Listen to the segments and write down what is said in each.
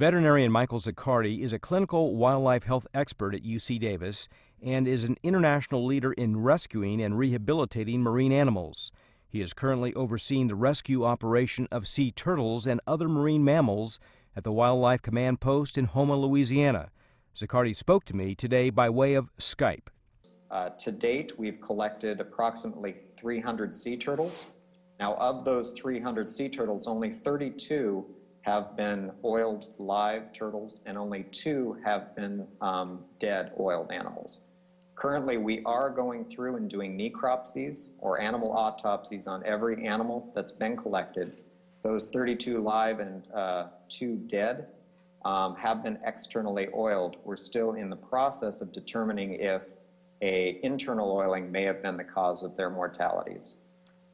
Veterinarian Michael Ziccardi is a clinical wildlife health expert at UC Davis and is an international leader in rescuing and rehabilitating marine animals. He is currently overseeing the rescue operation of sea turtles and other marine mammals at the Wildlife Command Post in Houma, Louisiana. Ziccardi spoke to me today by way of Skype. To date, we've collected approximately 300 sea turtles. Now, of those 300 sea turtles, only 32 have been oiled live turtles, and only 2 have been dead oiled animals. Currently, we are going through and doing necropsies or animal autopsies on every animal that's been collected. Those 32 live and 2 dead have been externally oiled. We're still in the process of determining if an internal oiling may have been the cause of their mortalities.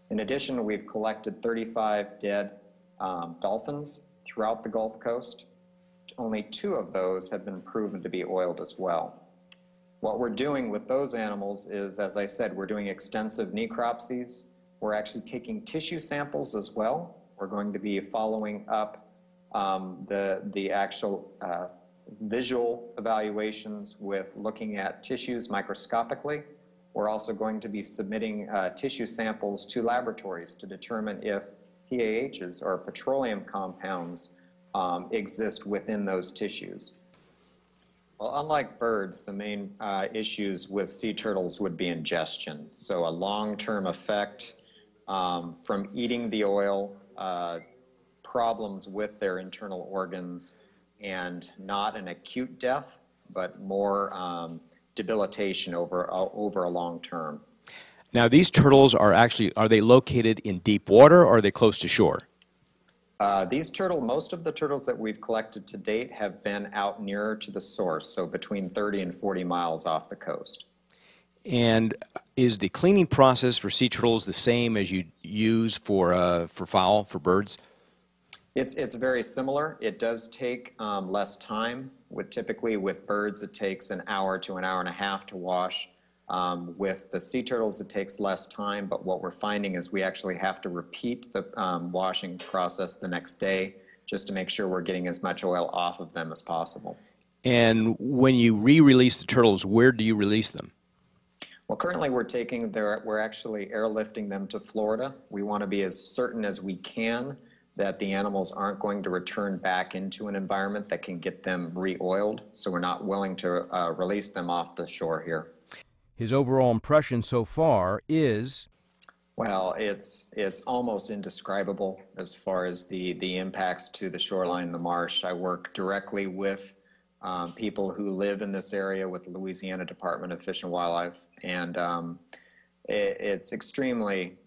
In addition, we've collected 35 dead dolphins throughout the Gulf Coast. Only 2 of those have been proven to be oiled as well. What we're doing with those animals is, as I said, we're doing extensive necropsies. We're actually taking tissue samples as well. We're going to be following up the actual visual evaluations with looking at tissues microscopically. We're also going to be submitting tissue samples to laboratories to determine if PAHs, or petroleum compounds, exist within those tissues. Well, unlike birds, the main issues with sea turtles would be ingestion. So a long-term effect from eating the oil, problems with their internal organs, and not an acute death, but more debilitation over a long term. Now, these turtles are they located in deep water, or are they close to shore? Most of the turtles that we've collected to date have been out nearer to the source, so between 30 and 40 miles off the coast. And is the cleaning process for sea turtles the same as you use for birds? It's very similar. It does take less time. Typically with birds, it takes an hour to an hour and a half to wash. With the sea turtles, it takes less time, but what we're finding is we actually have to repeat the washing process the next day just to make sure we're getting as much oil off of them as possible. And when you re-release the turtles, where do you release them? Well, currently we're actually airlifting them to Florida. We want to be as certain as we can that the animals aren't going to return back into an environment that can get them re-oiled, so we're not willing to release them off the shore here. His overall impression so far is? Well, it's almost indescribable as far as the impacts to the shoreline, the marsh. I work directly with people who live in this area with the Louisiana Department of Fish and Wildlife, and it's extremely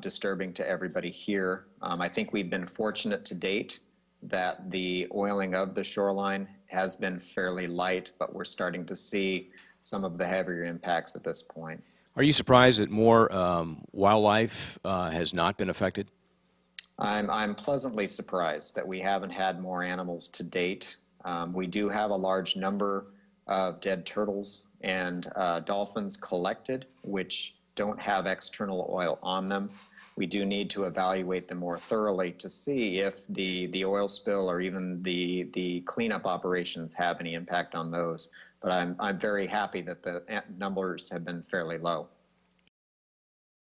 disturbing to everybody here. I think we've been fortunate to date that the oiling of the shoreline has been fairly light, but we're starting to see some of the heavier impacts at this point. Are you surprised that more wildlife has not been affected? I'm pleasantly surprised that we haven't had more animals to date. We do have a large number of dead turtles and dolphins collected, which don't have external oil on them. We do need to evaluate them more thoroughly to see if the oil spill or even the cleanup operations have any impact on those. But I'm very happy that the numbers have been fairly low.